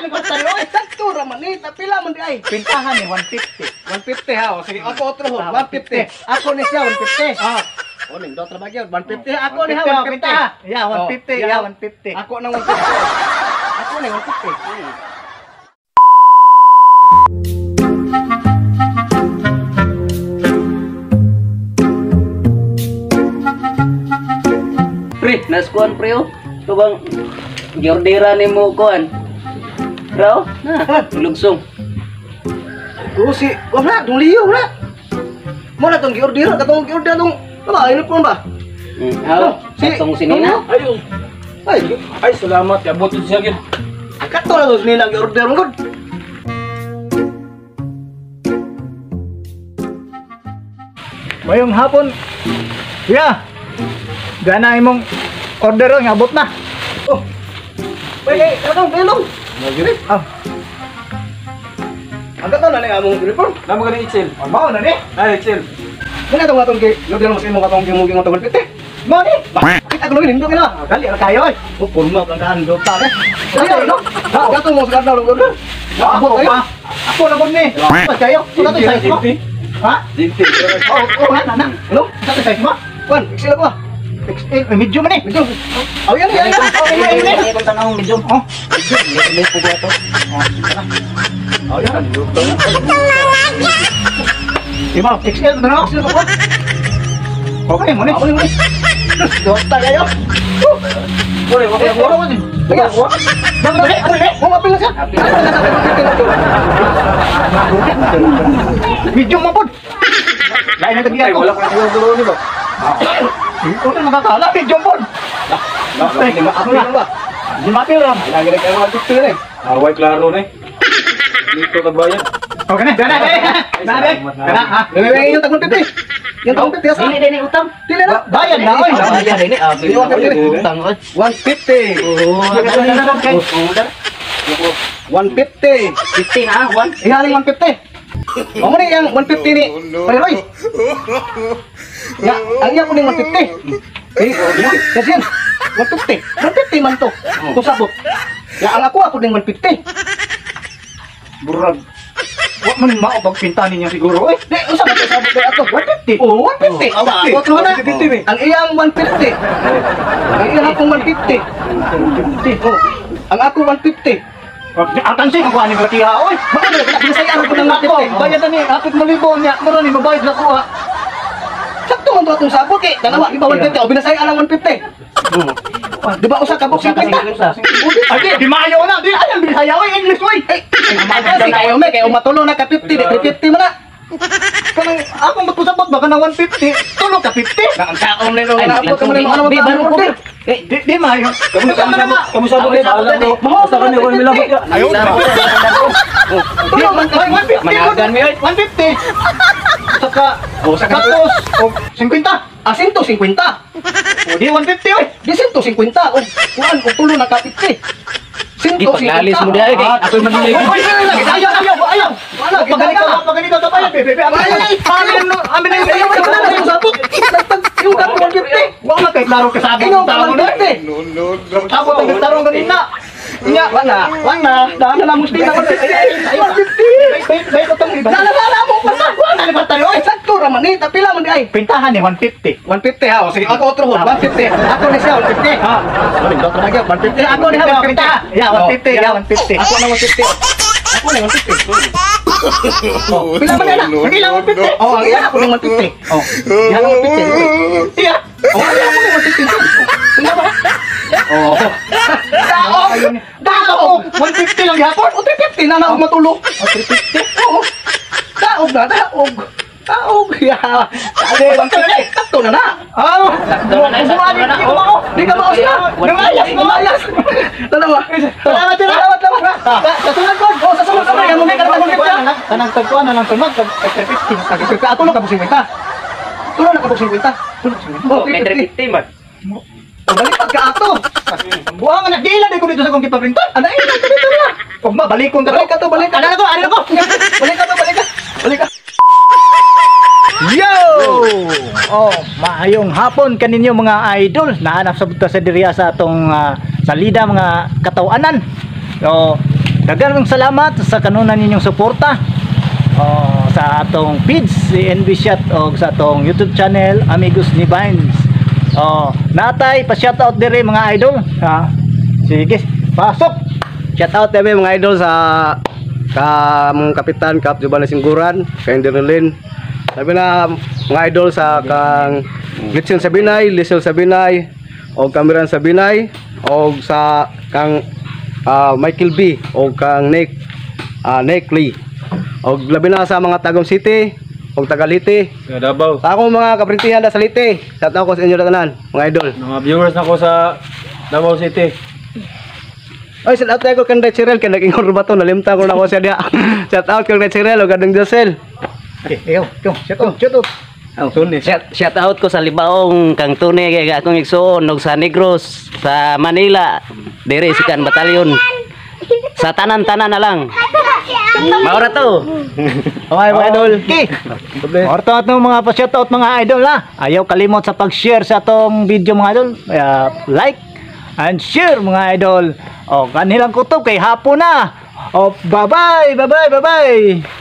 Pintahan ko tayo. Sakto raman ni. Pila man di ay. Pintahan ni 150. 150 ha. O sige, ako otro ho. 150. Ako ni siya 150. Ah, O ning do trabaho 150 ako ni ha 150. Yeah, 150. Yeah, 150. Ako nang 150. Ako ni 150. Pre, naskuan pre oh. Ito bang giordera ni mo kuan? Bro, na, lugsong. Si, wala tong liyo wala. Mo na tong giorder katong giorder tong ini pun ba? Si, tong sinina. Ayo. Ay, salamat. Abot siya gyud. Kato na tos nila giorder mo gud. Mayong hapon. Yeah. Gana imong order nga abot na. Oh. Pwede, katong belong. Magiri. Ah, Agad na nga among uniform. namo gani Ichil. Mao na ni. Ay, Ichil. Muna itong atong giorder mo sa imong katong gimuging atong piti. Mo ni. Kita ko lagi nindog na. Dali ra kayo ay. Purma kang daan do ta. Ayo no. Katong mo sa kadlaw order. Abot kayo. Ako na ni. Pas kayo. Kato size mo. Ha? Dinti. Oh, na. Hello? Kato size mo. Kuan, sila ko. Medyo man eh. Medyo. Oh, yan. Ay, kung tanong medyo. Oh. May pugo to. Oh, yan. Diba? XL na ako. Sila ko. Okay mo ni. Ako ni. Dosta kayo. Boleh, Teka, mau ngapil na siya? Medyo mapod. Lain na tagiya ko. Wala ka na dulu ni ba? Ito na makakala. Medyo mapod. Ako lang ba? Di mapil ram. Lagi na kayo mag-picture eh. Away klaro na eh. Dito kabayan. Okay na. Gana. Gana ha. Yung tagong pipi. Yung tagong pipi asa? Dili utang. Dili na. Bayad na oy. Bayad ini. Dili wa pipi. Utang oy. 150. Oh, 150. 15 na, 1. Ihaling 150. Mo ni yang 150 ni. Roy. Ya, ang iya ko ning 150. Kasi yan. 150. 150 man to. Kung sabot. Ya, ang ako ning 150. Burag. Wa man mao pagpinta ninyo siguro eh. Di, usa ba sabot kay ato? 150. Oh, 150. Awa, ako to na. 150. Ang iyang 150. Ang iyang akong 150. Oh. Ang ako 150. Ang tansing ako ani batiha oy. Bakit na pinasayang ko ng Ako, 150? bayad na ni apit mo libo niya. Muro ni mabayad na ko ha. Sakto man to atong sabot eh. Dalawa, iba 150. O binasayang ang 150. Di ba usa ka box 50? Ay, di mayo na. Di ayan bisaya oy, English oy. Kasi kayo may kayo matulong na ka 50, di 50 man na. Kanang akong magpusabot baka na 150. Tulog ka 50. Ang kaon nilo Ay, na abot ka man ano Di baru ko. Di mayo. Kamu sabot ni alam to. Basta kami ko milabot ka. Ayaw na. Tulong man kayo 150. Managan mi oy. 150. Saka Saka katos o 50. Ah, 150. O di 150 oy. Di 150. O kuan o tulo na ka 50. Di paglalis mo dia kay ako man ni. Ayaw. Wala, Paganito to tayo. Bebe. Amin na yung sabot. Yung ka 150. Wala kay klaro ka sa Ino abong ka tao na. 150. Tapos ang tarong ganina. Nya, Wala. Daan na musti na ko. Ay, 150. Bay ko tong iba. Nalala mo pa sa kuan. Ano ba tayo? Ay, sakto ra man ni. Pila man di ay. Pintahan ni 150. 150 ha. O sige, ako otro hon. 150. Ako ni siya 150. Ha. Ano doktor lagi 150. Ako ni ha 150. Yeah, 150. Yeah, 150. Ako na 150. Ako na 150. Oh, pila man na? Hindi lang 150. Oh, ang iya ako ng 150. Oh. Yan ang 150. Iya. Oh, iya ako ng 150. Pila ba? Oh. Daog. 150 lang gihapon. O 350 na ako matulog. O 350? Oo. Daog na, daog. Daog. Ya. Kasi 150. Sakto na na. Ah. Di ka mao sila. Nangyayas. Dalawa. Salamat sila. Salamat. Sa sunod ko. O, sa sunod ko. Yan mo may kalamang Tanang tagpuan na lang sunod. 350. Ato lang kabusing kwenta. Tulong na kabusing kwenta. Oh, may 350 man. Balik pagka ato. Buang anak dila di ko dito sa kong kipaprintan. Ano yun? Ito dito na. Kung ba balikon ka Balik ka to, balik ka. Ano na ko? Balik ka to, balik ka. Balik ka. Yo! Oh, maayong hapon kaninyo mga idol. Nahanap sa buta sa diriya sa atong salida mga katawanan. So, daghang salamat sa kanunan ninyong suporta sa atong feeds si NB Shot o sa atong YouTube channel Amigos ni Vines. Natay pa shout out dire mga idol. Sige, pasok. Shout out tayo mga idol sa mong kapitan Kap Juban Singguran, kay Derlin. Sabi na mga idol sa kang Glitsin Sabinay, Lisel Sabinay, o Cameron Sabinay, o sa kang Michael B, o kang Nick Lee. O labi na sa mga Tagum City, o Tagalite. Sa Davao. Sa akong mga kaprintihan na sa Lite, shout out ko sa inyo na tanan, mga idol. Mga viewers na ko sa Davao City. Ay, shout out tayo ko kang Red Cyril, kaya naging bato, nalimta ko na ko siya diya. Shout out kang Red Cyril, o Gadang Josel. Ayaw, shout out. Shout out ko sa Libaong kang Tune kay akong igsuon og sa Negros sa Manila dire sikan batalyon sa tanan-tanan na lang maura to. Okay mga idol. Orto atong mga pa-shout out mga idol ha. Ayaw kalimot sa pag-share sa atong video mga idol. Like and share mga idol. Kanilang kutob kay hapon na. Bye bye.